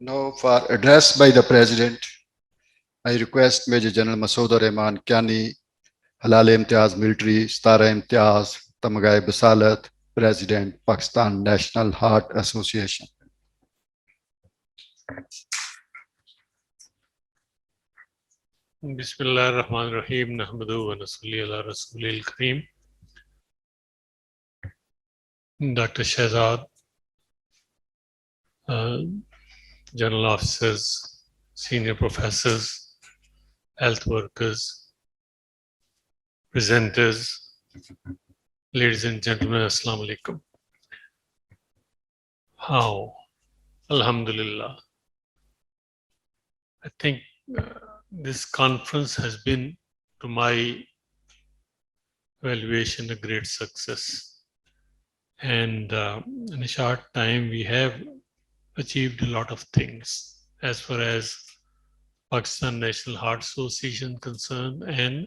Now, for address by the President, I request Major General Masouda Rehman Kiani, Halal Imtiaz Military, Stara Imtiaz, Tamagai Basalat, President, Pakistan National Heart Association. Bismillah ar-Rahman ar-Rahim. Nahmadu wa nasalli ala Rasulil Kareem. Dr. Shehzad, general officers, senior professors, health workers, presenters, ladies and gentlemen, Assalamu alaikum. How? Alhamdulillah. I think this conference has been, to my evaluation, a great success. And in a short time, we have achieved a lot of things as far as Pakistan National Heart Association concerned and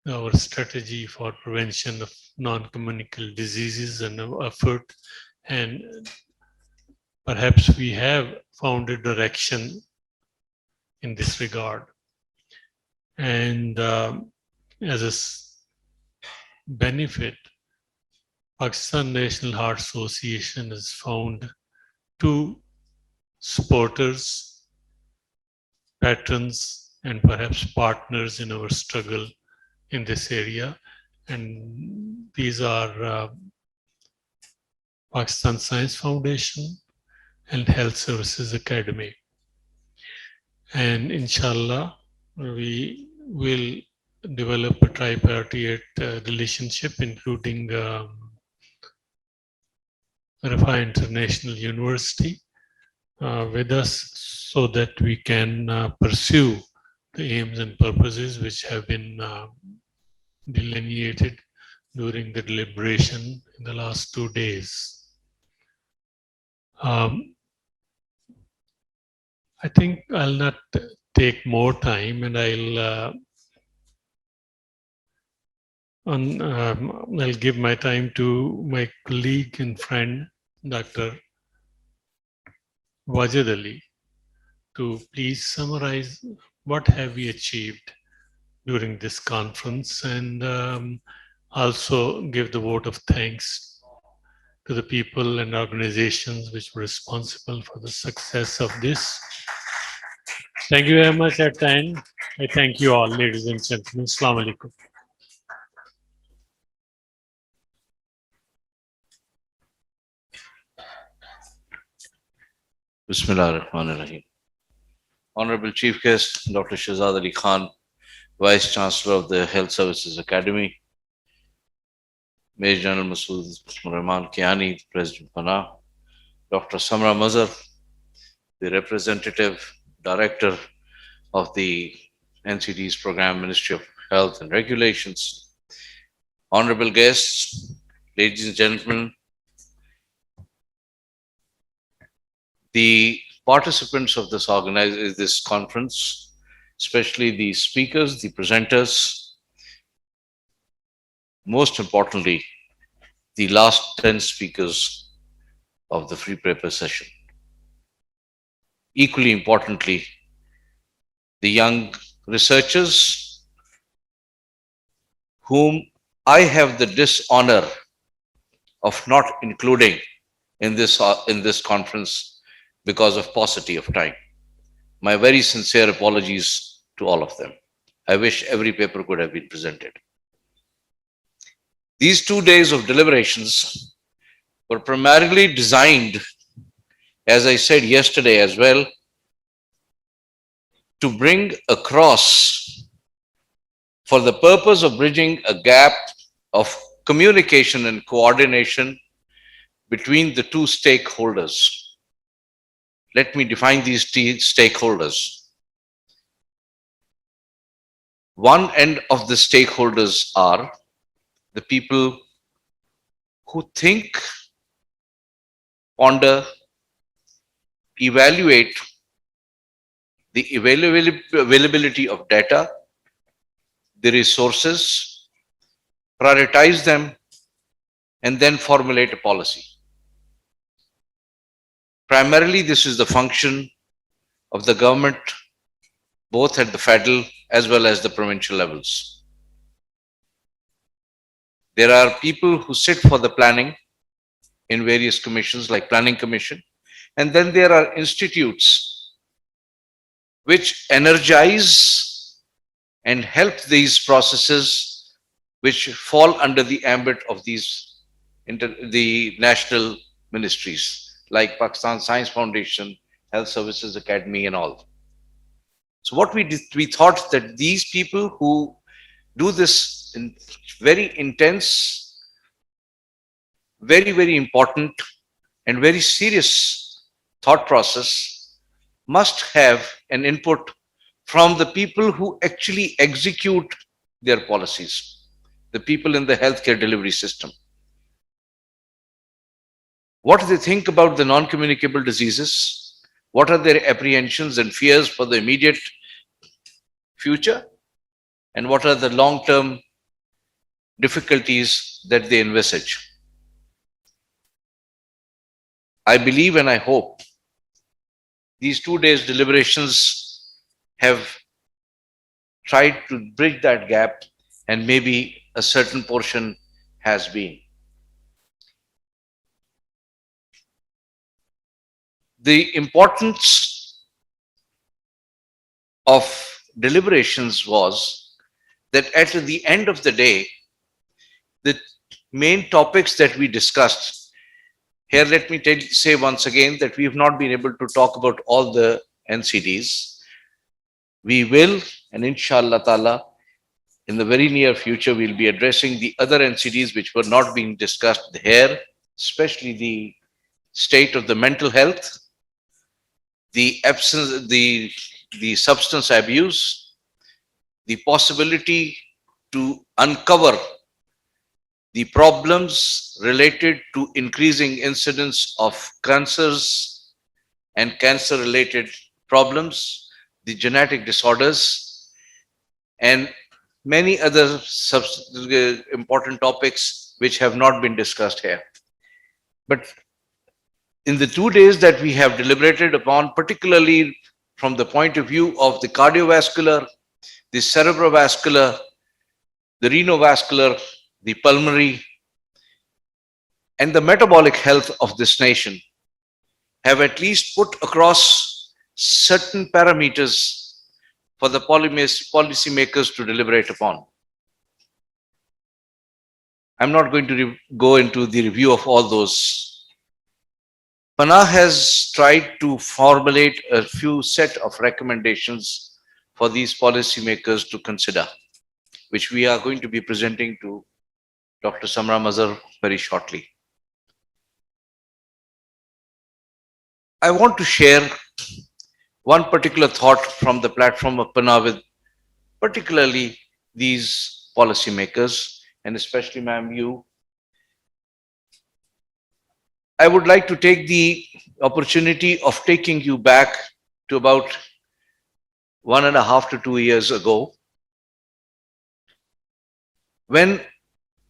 our strategy for prevention of non-communicable diseases and our effort. And perhaps we have found a direction in this regard. And as a benefit, Pakistan National Heart Association has found two supporters, patrons, and perhaps partners in our struggle in this area. And these are Pakistan Science Foundation and Health Services Academy. And inshallah, we will develop a tripartite relationship, including Rafa International University with us, so that we can pursue the aims and purposes which have been delineated during the deliberation in the last 2 days. I think I'll not take more time, and I'll give my time to my colleague and friend, Dr. Wajid Ali, to please summarize what have we achieved during this conference, and also give the vote of thanks to the people and organizations which were responsible for the success of this. Thank you very much at the end. I thank you all, ladies and gentlemen. Assalamu alaikum. Bismillah ar-Rahman ar-Rahim. Honorable Chief Guest, Dr. Shehzad Ali Khan, Vice Chancellor of the Health Services Academy, Major General Masood Rehman Kiani, President Pana, Dr. Samra Mazhar, the Representative Director of the NCD's Program, Ministry of Health and Regulations, honorable guests, ladies and gentlemen, the participants of this conference, especially the speakers, the presenters, most importantly, the last 10 speakers of the free paper session. Equally importantly, the young researchers whom I have the dishonor of not including in this conference because of paucity of time. My very sincere apologies to all of them. I wish every paper could have been presented. These 2 days of deliberations were primarily designed, as I said yesterday as well, to bring across, for the purpose of bridging a gap of communication and coordination between the two stakeholders. Let me define these stakeholders. One end of the stakeholders are the people who think, ponder, evaluate the availability of data, the resources, prioritize them, and then formulate a policy. Primarily, this is the function of the government, both at the federal as well as the provincial levels. There are people who sit for the planning in various commissions like Planning Commission, and then there are institutes which energize and help these processes which fall under the ambit of the national ministries like Pakistan Science Foundation, Health Services Academy and all. So what we did, we thought that these people who do this in very intense, very, very important and very serious thought process must have an input from the people who actually execute their policies, the people in the healthcare delivery system. What do they think about the non-communicable diseases? What are their apprehensions and fears for the immediate future? And what are the long-term difficulties that they envisage? I believe and I hope these 2 days deliberations have tried to bridge that gap, and maybe a certain portion has been. The importance of deliberations was that at the end of the day, the main topics that we discussed, here let me say once again that we have not been able to talk about all the NCDs. We will, and inshallah ta'ala, in the very near future, we'll be addressing the other NCDs which were not being discussed here, especially the state of the mental health, the absence, the substance abuse, the possibility to uncover the problems related to increasing incidence of cancers and cancer-related problems, the genetic disorders, and many other important topics which have not been discussed here. But in the 2 days that we have deliberated upon, particularly from the point of view of the cardiovascular, the cerebrovascular, the renovascular, the pulmonary, and the metabolic health of this nation, have at least put across certain parameters for the policymakers to deliberate upon. I'm not going to go into the review of all those. PANA has tried to formulate a few set of recommendations for these policymakers to consider, which we are going to be presenting to Dr. Samra Mazhar very shortly. I want to share one particular thought from the platform of PANA with particularly these policymakers, and especially ma'am, you. I would like to take the opportunity of taking you back to about 1.5 to 2 years ago, when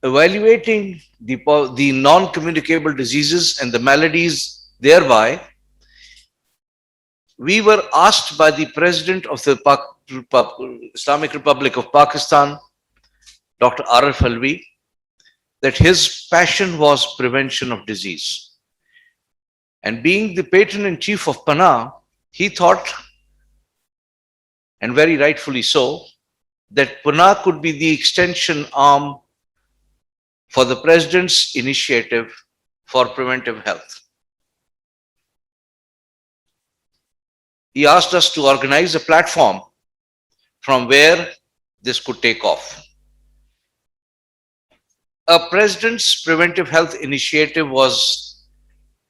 evaluating the non-communicable diseases and the maladies thereby, we were asked by the President of the Islamic Republic of Pakistan, Dr. Arif Alvi, that his passion was prevention of disease. And being the patron-in-chief of PANA, he thought, and very rightfully so, that PANA could be the extension arm for the President's initiative for preventive health. He asked us to organize a platform from where this could take off. A President's Preventive Health Initiative was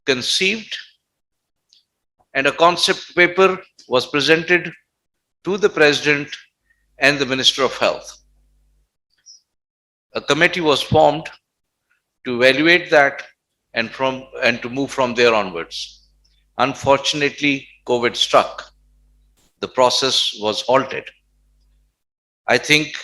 conceived, and a concept paper was presented to the President and the Minister of Health. A committee was formed to evaluate that and to move from there onwards. Unfortunately, COVID struck. The process was halted. I think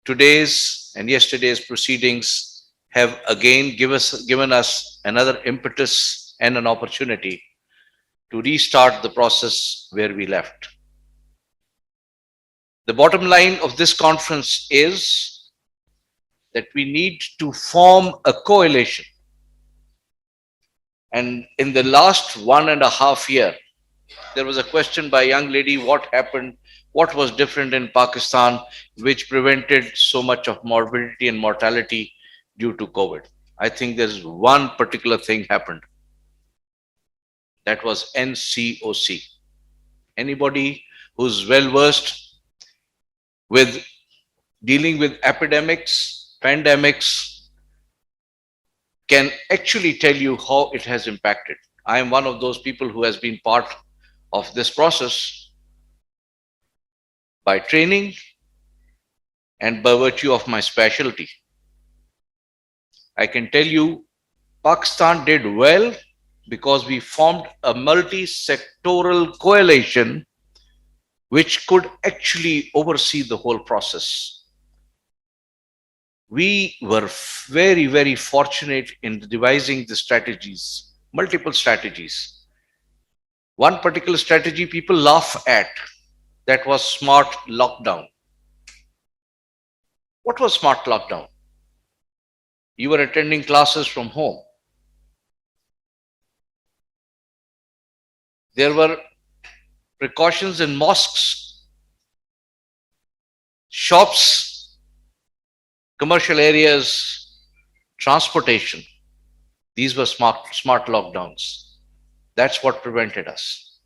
today's and yesterday's proceedings have again given us another impetus and an opportunity to restart the process where we left. The bottom line of this conference is that we need to form a coalition. And in the last 1.5 years, there was a question by a young lady, what happened, what was different in Pakistan, which prevented so much of morbidity and mortality due to COVID. I think there's one particular thing happened. That was NCOC. Anybody who's well versed with dealing with epidemics, pandemics, can actually tell you how it has impacted. I am one of those people who has been part of this process by training and by virtue of my specialty. I can tell you Pakistan did well because we formed a multi-sectoral coalition which could actually oversee the whole process. We were very, very fortunate in devising the strategies, multiple strategies. One particular strategy people laugh at, that was smart lockdown. What was smart lockdown? You were attending classes from home. There were precautions in mosques, shops, commercial areas, transportation. These were smart lockdowns. That's what prevented us.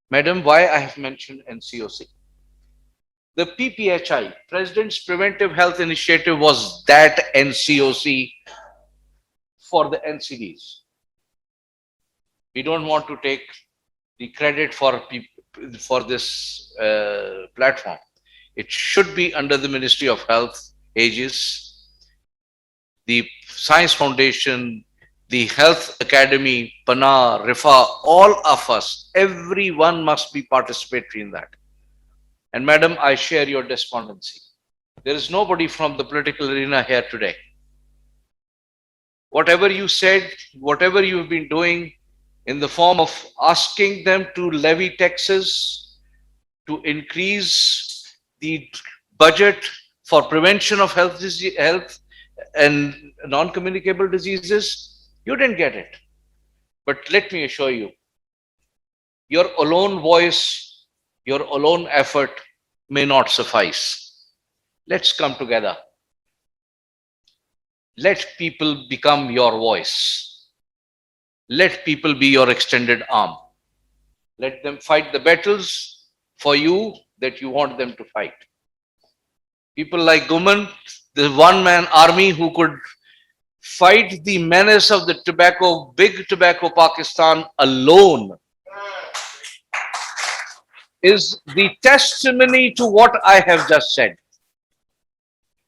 Madam, why I have mentioned NCOC? The PPHI, President's Preventive Health Initiative, was that NCOC for the NCDs. We don't want to take the credit for this platform. It should be under the Ministry of Health, Aegis, the Science Foundation, the Health Academy, PANA, RIFA, all of us, everyone must be participatory in that. And Madam, I share your despondency. There is nobody from the political arena here today. Whatever you said, whatever you've been doing in the form of asking them to levy taxes, to increase the budget for prevention of health and non-communicable diseases, you didn't get it. But let me assure you, your alone voice, your alone effort may not suffice. Let's come together. Let people become your voice. Let people be your extended arm. Let them fight the battles for you that you want them to fight. People like Guman, the one-man army who could fight the menace of the tobacco, big tobacco Pakistan alone, is the testimony to what I have just said.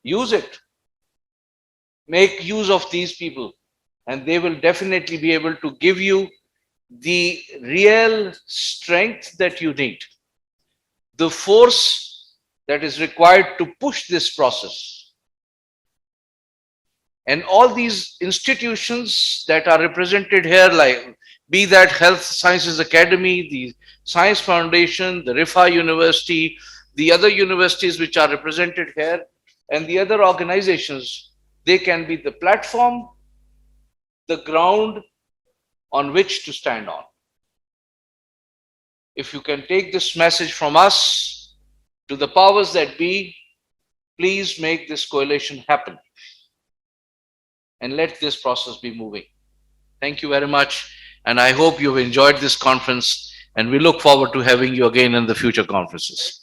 Use it. Make use of these people, and they will definitely be able to give you the real strength that you need, the force that is required to push this process. And all these institutions that are represented here, like be that Health Sciences Academy, the Science Foundation, the RIFA University, the other universities which are represented here, and the other organizations, they can be the platform, the ground on which to stand on. If you can take this message from us to the powers that be, please make this coalition happen and let this process be moving. Thank you very much. And I hope you've enjoyed this conference, and we look forward to having you again in the future conferences.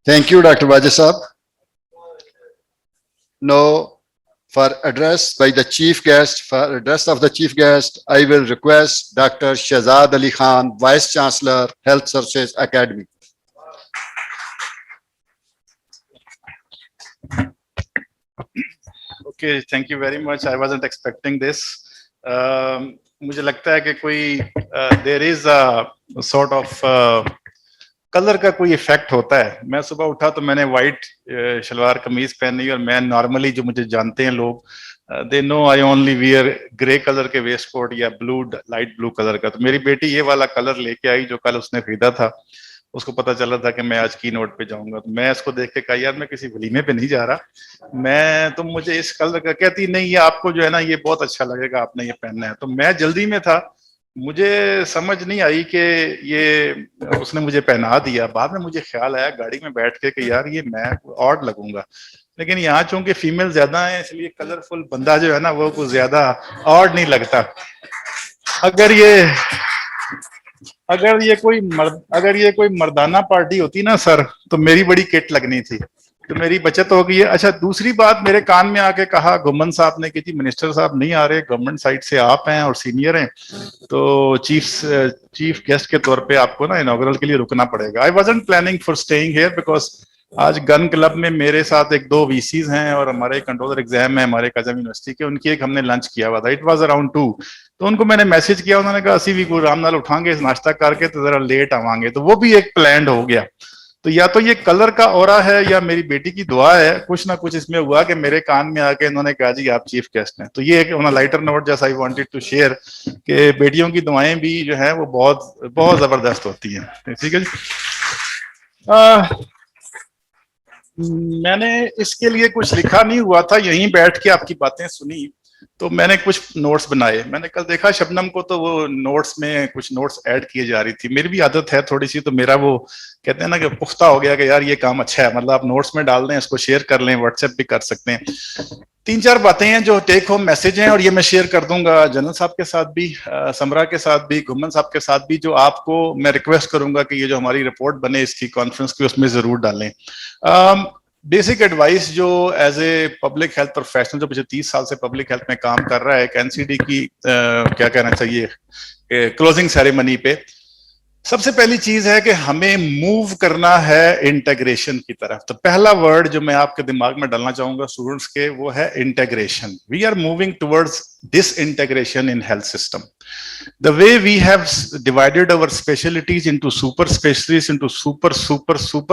Thank you, Dr. Wajid. Now, for address by the chief guest, for address of the chief guest, I will request Dr. Shahzad Ali Khan, Vice Chancellor, Health Services Academy. Okay, thank you very much. I wasn't expecting this. मुझे लगता है कि कोई there is a sort of colour का कोई effect होता है। मैं सुबह उठा तो मैंने व्हाइट शलवार कमीज पहनी, और मैं नॉर्मली जो मुझे जानते हैं लोग, they know I only wear grey colour के वेस्ट कोट या ब्लू, लाइट ब्लू कलर का। तो मेरी बेटी ये वाला कलर लेके आई जो कल उसने खरीदा था, उसको पता चला था कि मैं आज की नोट पे जाऊंगा। तो मैं इसको देख के कहा यार मैं किसी वलीमे पे नहीं जा रहा, मैं तुम मुझे इस कलर का, कहती नहीं ये आपको जो है ना ये बहुत अच्छा लगेगा, आपने ये पहनना है। तो मैं जल्दी में था, मुझे समझ नहीं आई कि ये उसने मुझे पहना दिया। बाद में मुझे ख्याल आया गाड़ी में बैठ के कि यार ये मैं ऑड लगूंगा, लेकिन यहाँ चूंकि फीमेल ज्यादा है इसलिए कलरफुल बंदा जो है ना वो कुछ ज्यादा ऑड नहीं लगता। अगर ये कोई मर्दाना पार्टी होती ना सर, तो मेरी बड़ी किट लगनी थी, तो मेरी बचत हो गई है। अच्छा, दूसरी बात मेरे कान में आके कहा घुम्मन साहब ने कि जी मिनिस्टर साहब नहीं आ रहे, गवर्नमेंट साइड से आप हैं और सीनियर हैं, तो चीफ गेस्ट के तौर पे आपको ना इनॉग्रल के लिए रुकना पड़ेगा। I wasn't planning for staying here because आज गन क्लब में मेरे साथ एक दो वीसीज हैं और हमारे कंट्रोलर एग्जाम है हमारे काजम यूनिवर्सिटी के, उनकी एक हमने लंच किया हुआ था, इट वाज अराउंड 2। तो उनको मैंने मैसेज किया, उन्होंने कहा असी भी आराम नाल उठांगे नाश्ता करके तो जरा लेट आवांगे, तो वो भी एक प्लान हो गया। तो या तो ये कलर का ऑरा है या मेरी बेटी की दुआ है, कुछ ना कुछ इसमें हुआ कि मेरे कान में आके इन्होंने कहा जी आप चीफ गेस्ट हैं। तो ये एक लाइटर नोट जैसा आई वांटेड टू शेयर कि बेटियों की दुआएं भी जो है वो बहुत बहुत जबरदस्त होती हैं। ठीक है जी। मैंने इसके लिए कुछ लिखा नहीं हुआ था, यहीं बैठ के आपकी बातें सुनी तो मैंने कुछ नोट्स बनाए। मैंने कल देखा शबनम को तो वो नोट्स में कुछ नोट्स ऐड किए जा रही थी, मेरी भी आदत है थोड़ी सी, तो मेरा वो कहते हैं ना कि पुख्ता हो गया कि यार ये काम अच्छा है, मतलब आप नोट्स में डाल दें, इसको शेयर कर लें, व्हाट्सएप भी कर सकते हैं। 3-4 बातें हैं जो टेक होम मैसेज हैं और ये मैं शेयर कर दूंगा जनरल साहब के साथ भी, समरा के साथ भी, घुम्मन साहब के साथ भी, जो आपको मैं रिक्वेस्ट करूंगा कि ये जो हमारी रिपोर्ट बने इसकी कॉन्फ्रेंस की उसमें जरूर डालें। बेसिक एडवाइस जो as a public health professional जो पिछले 30 साल से पब्लिक हेल्थ में काम कर रहा है, एक एनसीडी की क्या कहना चाहिए क्लोजिंग सेरेमनी पे, सबसे पहली चीज है कि हमें मूव करना है इंटीग्रेशन की तरफ। तो पहला वर्ड जो मैं आपके दिमाग में डालना चाहूंगा स्टूडेंट्स के, वो है integration. We are moving towards disintegration in health system. The way we have divided our specialties into super specialties into super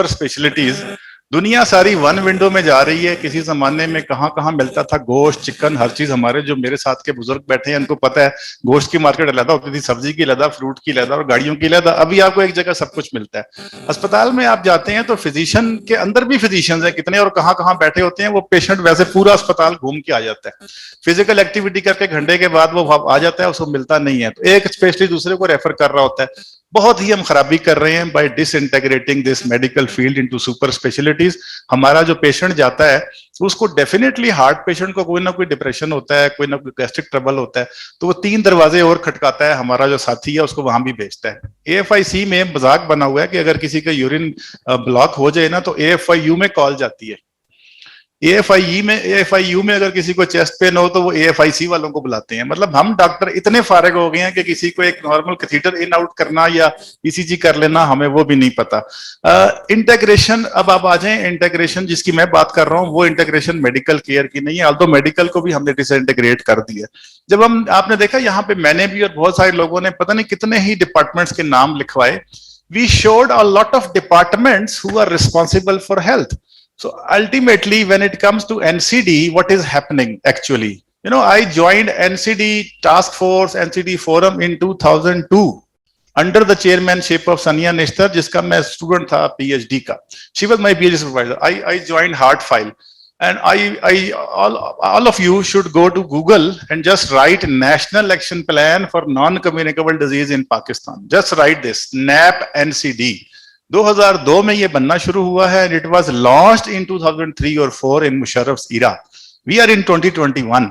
specialties, दुनिया सारी वन विंडो में जा रही है। किसी जमाने में कहाँ कहाँ मिलता था गोश्त, चिकन, हर चीज। हमारे जो मेरे साथ के बुजुर्ग बैठे हैं उनको पता है गोश्त की मार्केट अलग होती थी, सब्जी की अलग, फ्रूट की अलग और गाड़ियों की अलग। अभी आपको एक जगह सब कुछ मिलता है। अस्पताल में आप जाते हैं तो फिजिशियन के अंदर भी फिजिशियंस हैं कितने और कहाँ कहाँ बैठे होते हैं, वो पेशेंट वैसे पूरा अस्पताल घूम के आ जाता है, फिजिकल एक्टिविटी करके घंटे के बाद वो आ जाता है, उसको मिलता नहीं है। तो एक स्पेशलिस्ट दूसरे को रेफर कर रहा होता है। बहुत ही हम खराबी कर रहे हैं by disintegrating this medical field into super specialities. हमारा जो पेशेंट जाता है उसको डेफिनेटली, हार्ट पेशेंट को कोई ना कोई डिप्रेशन होता है, कोई ना कोई गैस्ट्रिक ट्रबल होता है, तो वो 3 दरवाजे और खटकाता है, हमारा जो साथी है उसको वहां भी भेजता है। AFIC में मजाक बना हुआ है कि अगर किसी का यूरिन ब्लॉक हो जाए ना तो AFIU में कॉल जाती है। AFIU में अगर किसी को चेस्ट पेन हो तो वो AFIC वालों को बुलाते हैं। मतलब हम डॉक्टर इतने फारिग हो गए हैं कि किसी को एक नॉर्मल कैथीटर इन आउट करना या ECG कर लेना हमें वो भी नहीं पता। इंटीग्रेशन, अब आप आ जाएं, इंटीग्रेशन जिसकी मैं बात कर रहा हूं वो इंटीग्रेशन मेडिकल केयर की नहीं है, ऑल्दो मेडिकल को भी हमने डिसइंटीग्रेट कर दिया। जब हम, आपने देखा यहाँ पे मैंने भी और बहुत सारे लोगों ने पता नहीं कितने ही डिपार्टमेंट्स के नाम लिखवाए। We showed a lot of departments who are responsible for health. So ultimately, when it comes to NCD, what is happening actually? You know, I joined NCD task force, NCD forum in 2002 under the chairmanship of Sania Nishtar, जिसका मैं student था PhD का. She was my PhD supervisor. I joined Heartfile, and all of you should go to Google and just write National Action Plan for Non-Communicable Disease in Pakistan. Just write this, NAP NCD. 2002 में ये बनना शुरू हुआ है and it was launched in 2003 or 4 in Musharraf's era. We are in 2021.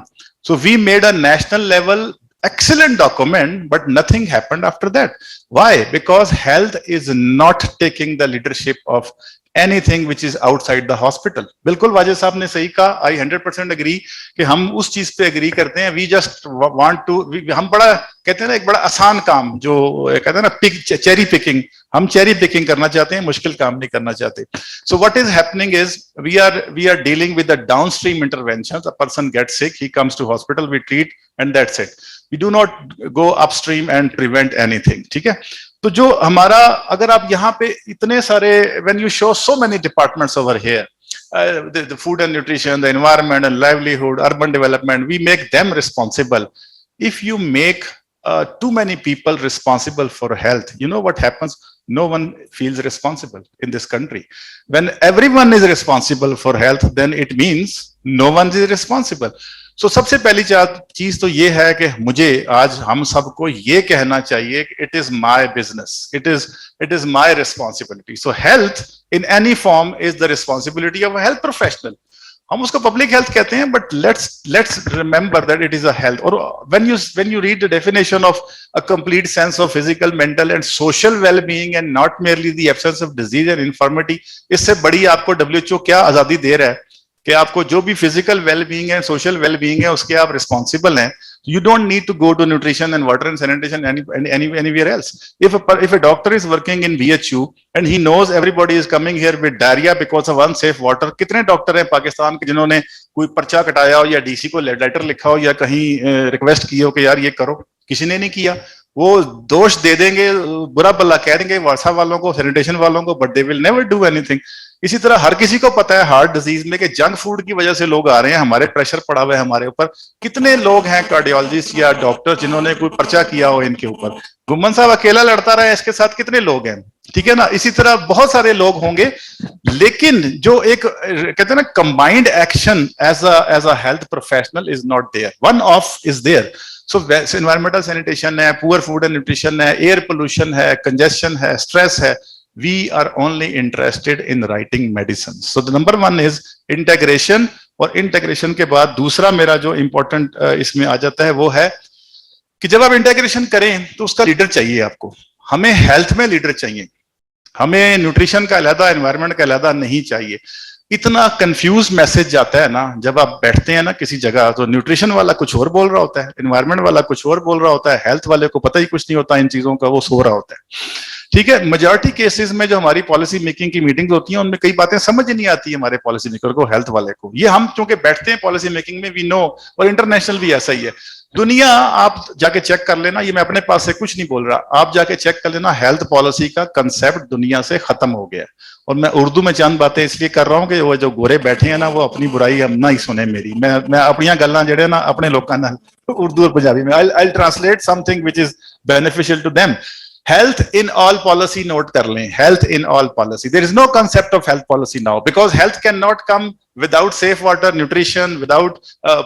So we made a national level excellent document, but nothing happened after that. Why? Because health is not taking the leadership of anything which is outside the hospital. बिल्कुल वाजिद साहब ने सही कहा, I 100% agree कि हम उस चीज पे एग्री करते हैं। We just want to, हम बड़ा कहते हैं ना, एक बड़ा आसान काम जो कहते हैं ना चेरी पिकिंग, हम चेरी पिकिंग करना चाहते हैं, मुश्किल काम नहीं करना चाहते। So what is happening is we are dealing with the downstream interventions. A person gets sick, he comes to hospital, we treat and that's it. We do not go upstream and prevent anything. ठीक है, तो जो हमारा, अगर आप यहाँ पे इतने सारे, when you show so many departments over here, the food and nutrition, the environment and livelihood, urban development, we make them responsible. If you make too many people responsible for health, you know what happens? No one feels responsible in this country. When everyone is responsible for health, then it means no one is responsible. So सबसे पहली चीज तो ये है कि मुझे आज हम सबको ये कहना चाहिए कि it is my business, it is my responsibility. So health in any form is the responsibility of a health professional. हम उसको public health कहते हैं, but let's remember that it is a health. और when you read the definition of a complete sense of physical, mental and social well-being and not merely the absence of disease and infirmity, इससे बड़ी आपको WHO क्या आजादी दे रहा है कि आपको जो भी फिजिकल वेलबीइंग है, सोशल वेलबीइंग है, उसके आप रिस्पॉन्सिबल हैं. You don't need to go to nutrition and water and sanitation anywhere else. If a doctor is working in VHU and he knows everybody is coming here with diarrhea because of unsafe water, कितने doctor हैं पाकिस्तान के जिन्होंने कोई पर्चा कटाया हो या DC को letter लिखा हो या कहीं रिक्वेस्ट की हो कि यार ये करो? किसी ने नहीं किया. वो दोष दे देंगे, बुरा भला कह देंगे वर्षा वालों को, सैनिटेशन वालों को, but they will never do anything. इसी तरह हर किसी को पता है हार्ट डिजीज में कि जंक फूड की वजह से लोग आ रहे हैं, हमारे प्रेशर पड़ा हुआ है हमारे ऊपर. कितने लोग हैं कार्डियोलॉजिस्ट या डॉक्टर जिन्होंने कोई पर्चा किया हो इनके ऊपर? गुम्मन साहब अकेला लड़ता रहा है, इसके साथ कितने लोग हैं? ठीक है ना. इसी तरह बहुत सारे लोग होंगे, लेकिन जो एक कहते हैं ना combined action as a health professional is not there. One of is there. So environmental sanitation है, पुअर फूड एंड न्यूट्रिशन है, एयर पोल्यूशन है, कंजेशन है, स्ट्रेस है. We are only interested in writing medicines. So the number one is integration. और integration के बाद दूसरा मेरा जो important इसमें आ जाता है वो है कि जब आप integration करें तो उसका लीडर चाहिए आपको. हमें हेल्थ में लीडर चाहिए, हमें न्यूट्रिशन का अलहदा, एनवायरनमेंट का अलहदा नहीं चाहिए. इतना कंफ्यूज मैसेज जाता है ना जब आप बैठते हैं ना किसी जगह, तो न्यूट्रिशन वाला कुछ और बोल रहा होता है, एनवायरनमेंट वाला कुछ और बोल रहा होता है, हेल्थ वाले को पता ही कुछ नहीं होता इन चीजों का, वो सो रहा होता है. ठीक है. मेजॉरिटी केसेस में जो हमारी पॉलिसी मेकिंग की मीटिंग्स होती हैं उनमें कई बातें समझ ही नहीं आती हमारे पॉलिसी मेकर को, हेल्थ वाले को. ये हम चूंकि बैठते हैं पॉलिसी मेकिंग में, वी नो, और इंटरनेशनल भी ऐसा ही है. दुनिया आप जाके चेक कर लेना, ये मैं अपने पास से कुछ नहीं बोल रहा, आप जाके चेक कर लेना, हेल्थ पॉलिसी का कंसेप्ट दुनिया से खत्म हो गया. और मैं उर्दू में चंद बातें इसलिए कर रहा हूँ कि वो जो गोरे बैठे हैं ना वो अपनी बुराई हम ना ही सुने मेरी. मैं अपनी गल्लां जेड़े ना अपने लोगों ना उर्दू और पंजाबी में I translate something which is beneficial to them. Health in all policy note kar lein. Health in all policy. There is no concept of health policy now because health cannot come without safe water, nutrition, without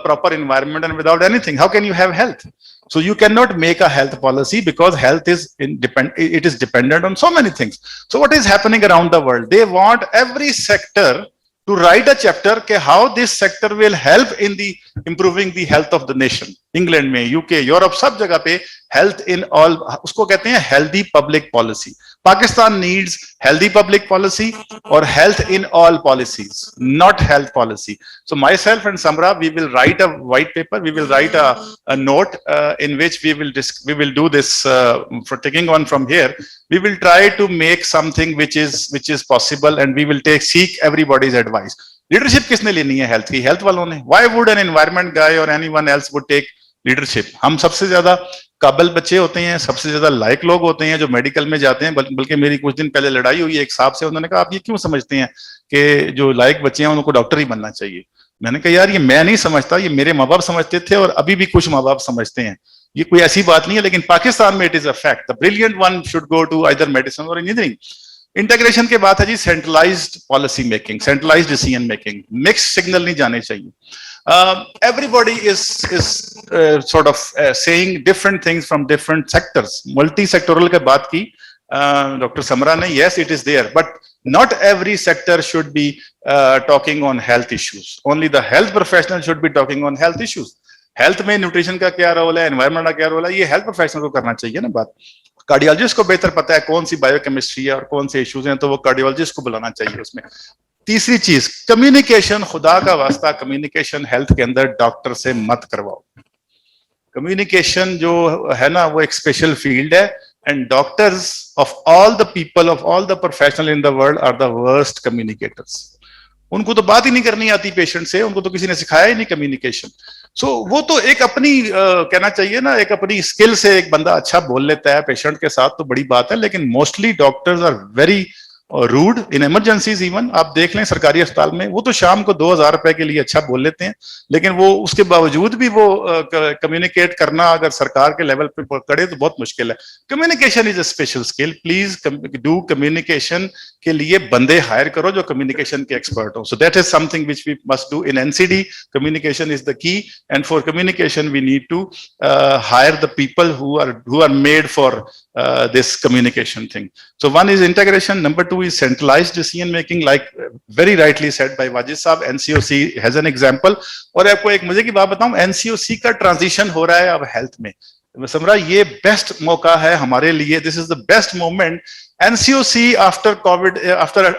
proper environment and without anything. How can you have health? So you cannot make a health policy because health is it is dependent on so many things. So what is happening around the world? They want every sector to write a chapter ke how this sector will help in the improving the health of the nation. England में, UK, Europe, सब जगह पे health in all, उसको कहते हैं healthy public policy. Pakistan needs healthy public policy और health in all policies, not health policy. So myself and Samra, we will write a white paper, we will write a note in which we will do this for taking on from here. We will try to make something which is possible and we will seek everybody's advice. Leadership किसने लेनी है health की? Health वालों ने. Why would an environment guy or anyone else would take leadership? हम सबसे ज्यादा काबिल बच्चे होते हैं, सबसे ज्यादा लायक लोग होते हैं जो मेडिकल में जाते हैं. बल्कि मेरी कुछ दिन पहले लड़ाई हुई एक साहब से, उन्होंने कहा आप ये क्यों समझते हैं कि जो लायक बच्चे हैं उनको डॉक्टर ही बनना चाहिए? मैंने कहा यार ये मैं नहीं समझता, ये मेरे माँ बाप समझते थे और अभी भी कुछ माँ बाप समझते हैं. ये कोई ऐसी बात नहीं है, लेकिन पाकिस्तान में it is a fact. The brilliant one should go to either medicine और इंजीनियरिंग. इंटीग्रेशन के बाद है जी centralised policy making, centralised decision making. Mix signal नहीं जाने चाहिए. Everybody is sort of saying different things from different sectors. Multi-sectoral के बात की Dr. Samra ने, yes it is there, but not every sector should be talking on health issues. Only the health professional should be talking on health issues. Health में nutrition का क्या role है, environment का क्या रोल है, ये health professional को करना चाहिए ना बात. कार्डियोलॉजिस्ट को बेहतर पता है कौन सी बायोकेमिस्ट्री है और कौन से इश्यूज हैं, तो वो कार्डियोलॉजिस्ट को बुलाना चाहिए उसमें. तीसरी चीज कम्युनिकेशन. खुदा का वास्ता कम्युनिकेशन हेल्थ के अंदर डॉक्टर से मत करवाओ. कम्युनिकेशन जो है ना वो एक स्पेशल फील्ड है, and doctors of all the people, of all the professional in the world are the worst communicators. उनको तो बात ही नहीं करनी आती पेशेंट से, उनको तो किसी ने सिखाया ही नहीं कम्युनिकेशन. सो वो तो एक अपनी कहना चाहिए ना, एक अपनी स्किल से एक बंदा अच्छा बोल लेता है पेशेंट के साथ तो बड़ी बात है, लेकिन mostly doctors are very rude in emergencies. Even आप देख लें सरकारी अस्पताल में, वो तो शाम को 2,000 रुपए के लिए अच्छा बोल लेते हैं, लेकिन वो उसके बावजूद भी वो कम्युनिकेट करना अगर सरकार के लेवल पे करे तो बहुत मुश्किल है। Communication is a special skill, please do communication के लिए बंदे हायर करो जो कम्युनिकेशन के एक्सपर्ट हो। So that is something which we must do in NCD. Communication is the key, and for communication we need to hire the people who are made for this communication thing. So one is integration, number two is centralized decision making, like very rightly said by Wajid साहब, NCOC has an example। और आपको एक मजे की बात बताऊं, NCOC का transition हो रहा है अब हेल्थ में। समरा ये बेस्ट मौका है हमारे लिए, this is the best moment. NCOC after COVID,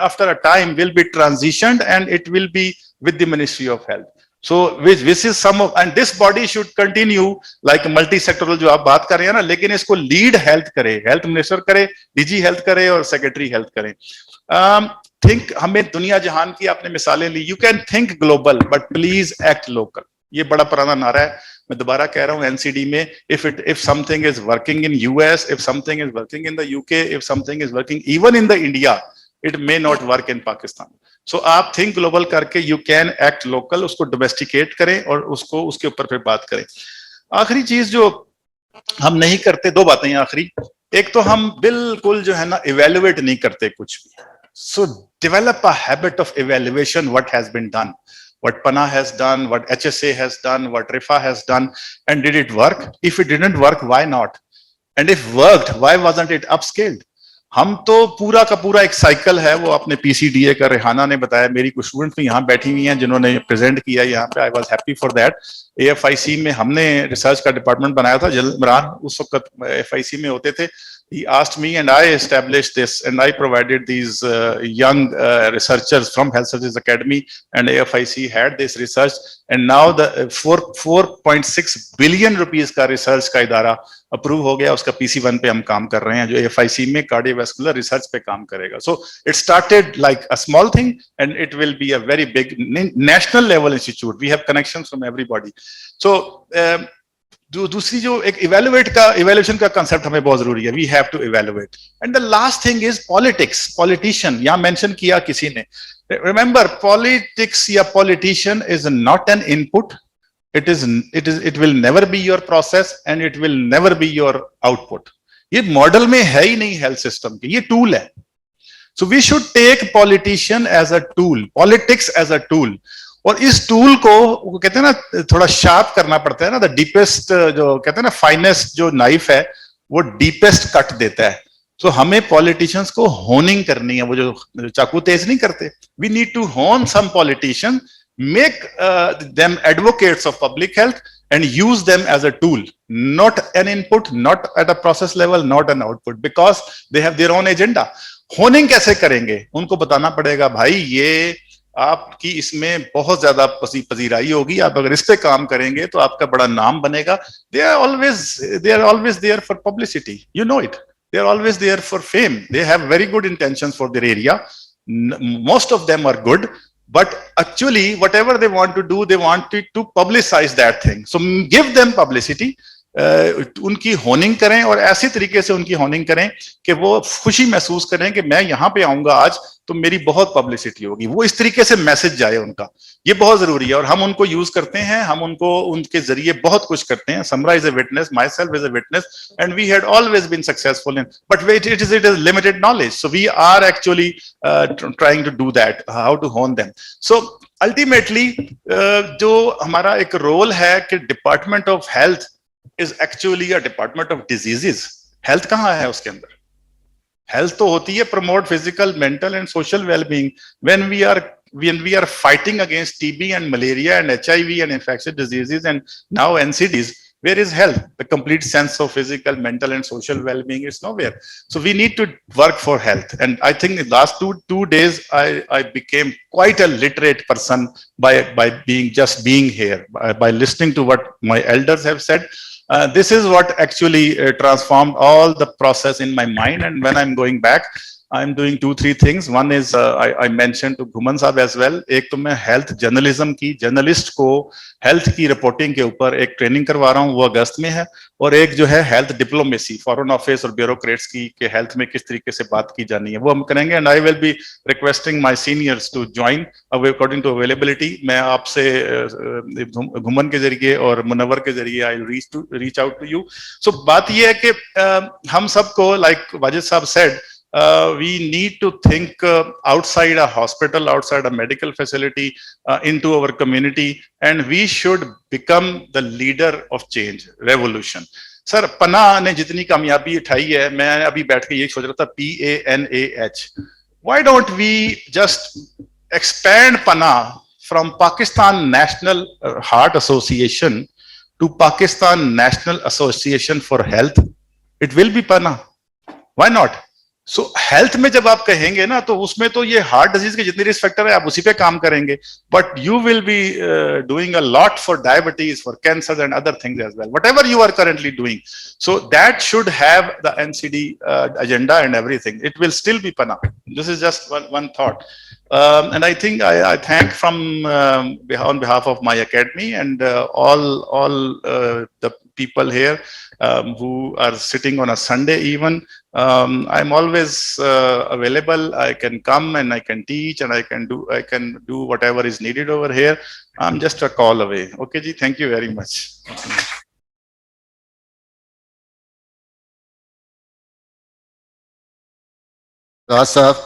after a time will be transitioned and it will be with the Ministry of Health. So this is some of, and this body should continue like multi-sectoral जो आप बात कर रहे हैं ना, लेकिन इसको lead health करे, हेल्थ मिनिस्टर करे, डीजी हेल्थ करे और सेक्रेटरी हेल्थ करे। थिंक, हमें दुनिया जहान की आपने मिसालें ली, you can think global but please act local. ये बड़ा पुराना नारा है, मैं दोबारा कह रहा हूं एनसीडी में, if something is working in US, if something is working in the UK, if something is working even in the India, it may not work in Pakistan. So आप थिंक ग्लोबल करके you can act local, उसको domesticate करें और उसको उसके ऊपर फिर बात करें। आखिरी चीज जो हम नहीं करते, दो बातें हैं आखिरी। एक तो हम बिल्कुल जो है ना इवेल्युएट नहीं करते कुछ भी। So develop a habit of evaluation, what has been done, what PANA has done, what HSA has done, what RIFA has done, and did it work? If it didn't work, why not? And if worked, why wasn't it upscaled? हम तो पूरा का पूरा एक cycle है, वो अपने PCDA का रेहाना ने बताया, मेरी कुछ स्टूडेंट भी यहाँ बैठी हुई हैं जिन्होंने प्रेजेंट किया यहाँ पे, I was happy for that. AFIC में हमने रिसर्च का डिपार्टमेंट बनाया था, जनरल इमरान उस वक्त FIC में होते थे। He asked me and I established this and I provided these young researchers from Health Services Academy, and AFIC had this research, and now the 4.6 billion rupees का research का इदारा अप्रूव हो गया, उसका PC1 पे हम काम कर रहे हैं जो AFIC में कार्डियोवैस्कुलर रिसर्च पे काम करेगा। So it started like a small thing and it will be a very big national level institute. We have connections from everybody. So दूसरी जो एक इवेल्युएशन का कंसेप्ट हमें बहुत जरूरी है, we have to evaluate. And the last thing is politics, politician, यहां mention किया किसी ने, रिमेंबर पॉलिटिक्स या politician is not an input, it will never be your process and it will never be your output। ये model में है ही नहीं health system के, ये टूल है। So we should take politician as a tool, politics as a tool, और इस tool को कहते हैं ना थोड़ा शार्प करना पड़ता है ना, द डीपेस्ट जो कहते हैं ना फाइनेस्ट जो नाइफ है वो डीपेस्ट कट देता है। सो हमें पॉलिटिशियंस को होनिंग करनी है, वो जो चाकू तेज नहीं करते। वी नीड टू होन सम politician, make them advocates of public health and use them as a tool, not an input, not at a process level, not an output, because they have their own agenda। Honing कैसे करेंगे, उनको बताना पड़ेगा भाई ये आपकी इसमें बहुत ज्यादा पजीराई होगी, आप अगर इस पे काम करेंगे तो आपका बड़ा नाम बनेगा। they are always there for publicity, you know it, they are always there for fame, they have very good intentions for their area, most of them are good, but actually whatever they want to do, they want to publicize that thing, so give them publicity। उनकी honing करें और ऐसे तरीके से उनकी honing करें कि वो खुशी महसूस करें कि मैं यहाँ पे आऊंगा आज तो मेरी बहुत पब्लिसिटी होगी, वो इस तरीके से मैसेज जाए उनका, ये बहुत जरूरी है। और हम उनको यूज करते हैं, हम उनको उनके जरिए बहुत कुछ करते हैं। Samra is a witness, myself is a witness, and we had always been successful in, but it is limited knowledge, so we are actually trying to do that, how to hone them. So ultimately जो हमारा एक role है कि department of health is actually a department of diseases। health कहाँ है उसके अंदर? health तो होती है promote physical, mental and social well-being। when we are fighting against TB and malaria and HIV and infectious diseases and now NCDs, where is health? The complete sense of physical, mental and social well-being is nowhere। So we need to work for health, and I think the last two days I became quite a literate person by being here, by listening to what my elders have said। This is what actually transformed all the process in my mind, and when I'm going back, I'm doing 2-3 things. One is I mentioned to Ghuman साहब as well. एक तो मैं health journalism की journalist को health की reporting के ऊपर एक ट्रेनिंग करवा रहा हूँ, वो अगस्त में है. और एक जो है हेल्थ डिप्लोमेसी, फॉरेन ऑफिस और ब्यूरोक्रेट्स की कि हेल्थ में किस तरीके से बात की जानी है, वो हम करेंगे. And I will be requesting my seniors to join according to availability. मैं आपसे घुमन के जरिए और मुनव्वर के जरिए I reach out to you. So बात ये है कि हम सबको, like Wajid sahab said, we need to think outside a hospital, outside a medical facility, into our community, and we should become the leader of change, revolution. Sir, पनाह ने जितनी कामयाबी उठाई है, मैं अभी बैठ के ये सोच रहा था, PANAH. Why don't we just expand Panah from Pakistan National Heart Association to Pakistan National Association for Health? It will be Panah. Why not? So health में जब आप कहेंगे ना, तो उसमें तो ये हार्ट डिजीज के जितने रिस्क फैक्टर है आप उसी पे काम करेंगे, but you will be doing a lot for diabetes, for cancer and other things as well, whatever you are currently doing. So that should have the NCD agenda and everything. It will still be Panah. This is just one thought. And I think I thank from on behalf of my academy and all the people here who are sitting on a Sunday even. I'm always available. I can come and I can teach and I can do whatever is needed over here. I'm just a call away. Okay, ji, thank you very much. Raj Sahab,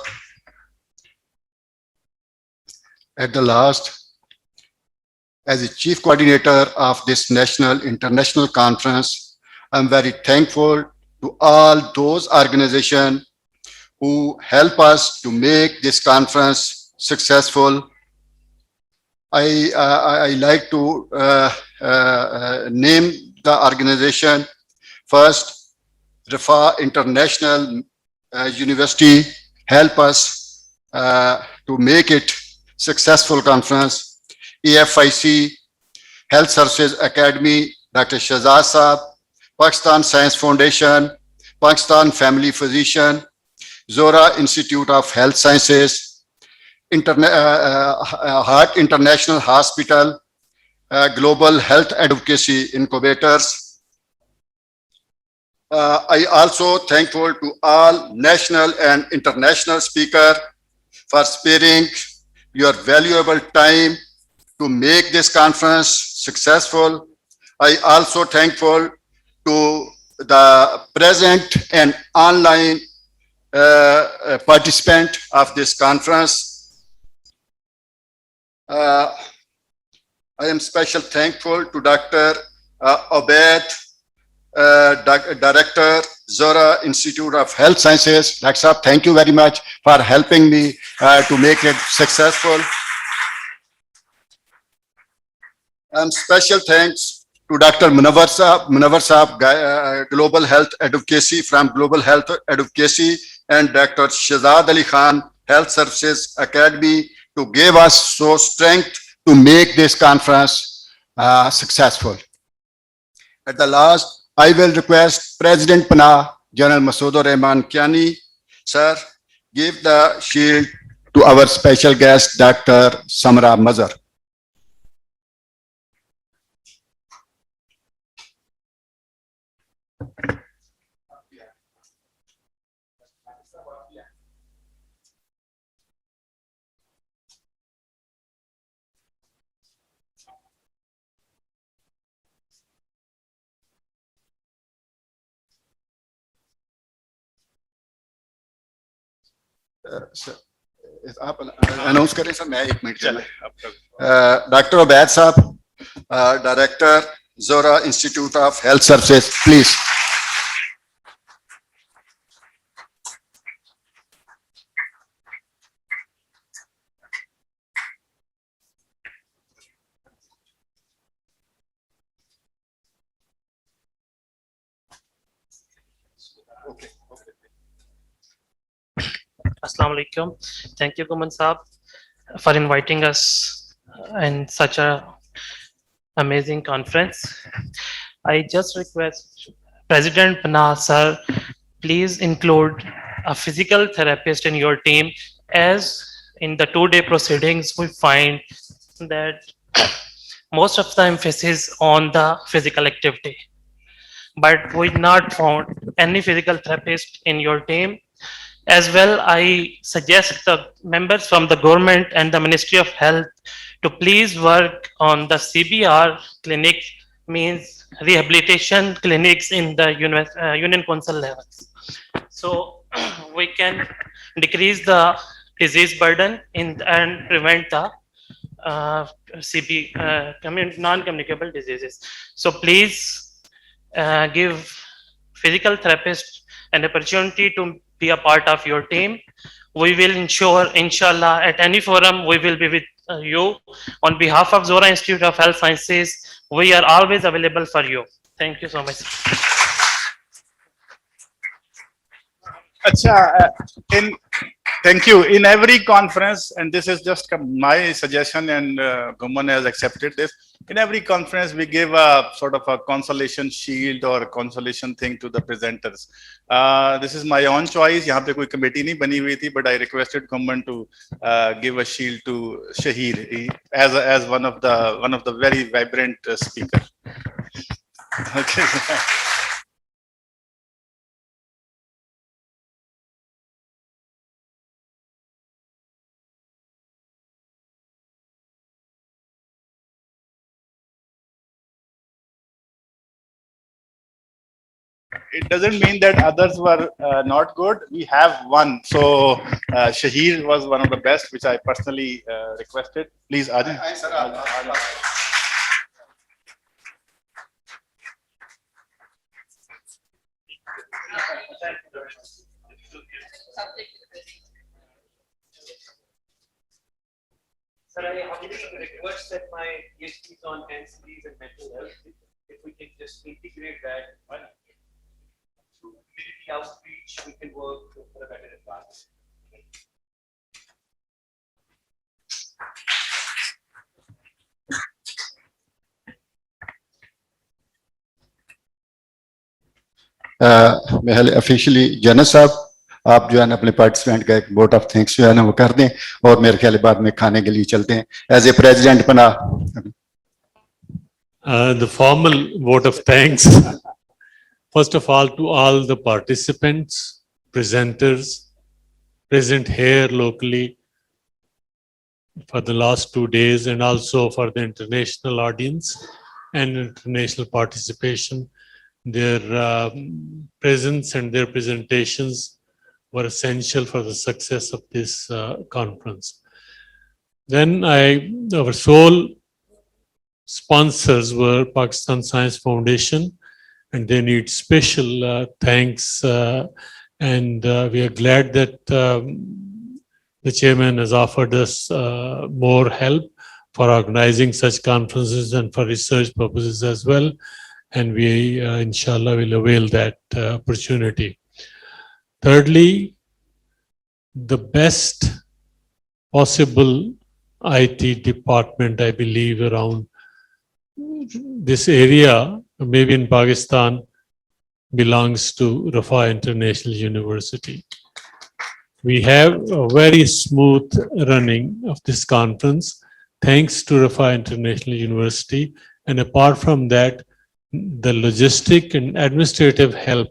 at the last, as the chief coordinator of this national international conference, I'm very thankful to all those organizations who help us to make this conference successful. I like to name the organization. First, Rafa International University help us to make it successful conference. AFIC, Health Services Academy, Dr. Shahzad Saab, Pakistan Science Foundation, Pakistan Family Physician, Zora Institute of Health Sciences, Heart International Hospital, Global Health Advocacy Incubators. I also thankful to all national and international speakers for sparing your valuable time to make this conference successful. I also thankful to the present and online participant of this conference. I am special thankful to Dr. Obaid, Director, Zora Institute of Health Sciences. Dr. Saab, thank you very much for helping me to make it successful. And special thanks to Dr. Munawwar Saab, Global Health Advocacy from Global Health Advocacy, and Dr. Shahzad Ali Khan, Health Services Academy, to give us so strength to make this conference successful. At the last, I will request President Panah, General Masoodur Rehman Kiani, sir, give the shield to our special guest, Dr. Samra Mazhar. आप announce करें sir, मैं 1 minute चले. Doctor Ubaid साहब, director, जोरा institute of health services, please. Assalamu alaikum. Thank you, Ghuman Saab, for inviting us in such a amazing conference. I just request President Panah sir, please include a physical therapist in your team, as in the 2-day proceedings, we find that most of the emphasis on the physical activity. But we not found any physical therapist in your team. As well, I suggest the members from the government and the Ministry of Health to please work on the CBR clinic, means rehabilitation clinics in the Union Council levels. So we can decrease the disease burden and prevent the non-communicable diseases. So please give physical therapist an opportunity to be a part of your team. We will ensure, inshallah, at any forum, we will be with you. On behalf of Zora Institute of Health Sciences, we are always available for you. Thank you so much. Thank you. In every conference, and this is just my suggestion, and Guman has accepted this. In every conference, we give a sort of a consolation shield or a consolation thing to the presenters. This is my own choice. यहाँ पे कोई committee नहीं बनी हुई थी, but I requested Guman to give a shield to Shahir as one of the very vibrant speaker. Okay. It doesn't mean that others were not good. We have one. So Shahir was one of the best, which I personally requested. Please, Adi. Sir, I humbly request that my PhD is on NCDs and mental health. If we can just integrate that through community outreach, we can work for a better environment. मैं officially general साहब आप जो है ना अपने participant का एक vote of thanks जो है ना वो कर दें और मेरे ख्याल बाद में खाने के लिए चलते हैं एज ए प्रेसिडेंट बना The formal vote of thanks, first of all, to all the participants, presenters, present here locally for the last 2 days, and also for the international audience and international participation. Their presence and their presentations were essential for the success of this conference. Then our sole sponsors were Pakistan Science Foundation, and they need special thanks. And we are glad that the chairman has offered us more help for organizing such conferences and for research purposes as well. And we, inshallah, will avail that opportunity. Thirdly, the best possible IT department, I believe, around this area, maybe in Pakistan, belongs to Rafa International University. We have a very smooth running of this conference, thanks to Rafa International University. And apart from that, the logistic and administrative help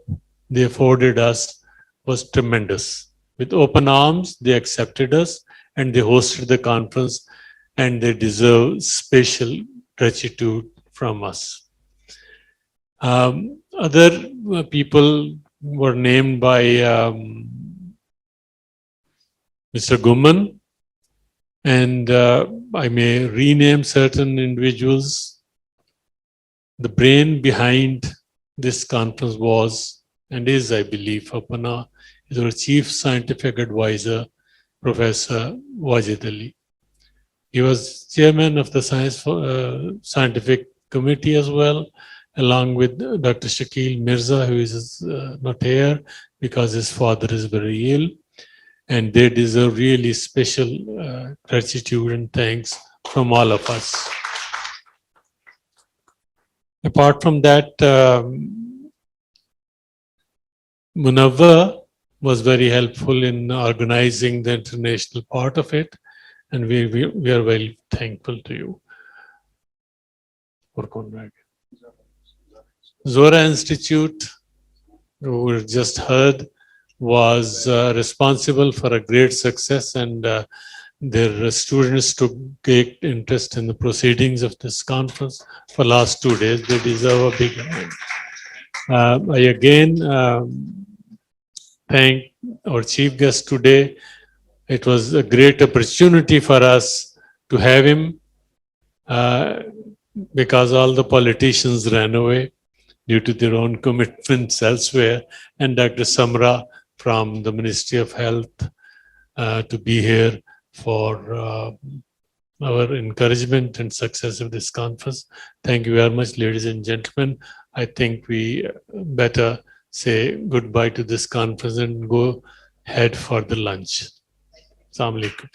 they afforded us was tremendous. With open arms, they accepted us and they hosted the conference, and they deserve special gratitude from us. Other people were named by Mr. Guman, and I may rename certain individuals. The brain behind this conference was and is, I believe, Apana, is our Chief Scientific Advisor, Professor Wajid Ali. He was chairman of the Scientific Committee as well, along with Dr. Shakil Mirza, who is not here because his father is very ill. And they deserve really special gratitude and thanks from all of us. Apart from that, Munawwar was very helpful in organizing the international part of it. And we are very thankful to you. Zora Institute, who we just heard, was responsible for a great success, and their students took great interest in the proceedings of this conference for last 2 days. They deserve a big hand. I again thank our chief guest today. It was a great opportunity for us to have him because all the politicians ran away due to their own commitments elsewhere, and Dr. Samra from the Ministry of Health to be here for our encouragement and success of this conference. Thank you very much, ladies and gentlemen. I think we better say goodbye to this conference and go head for the lunch. Assalamu alaikum.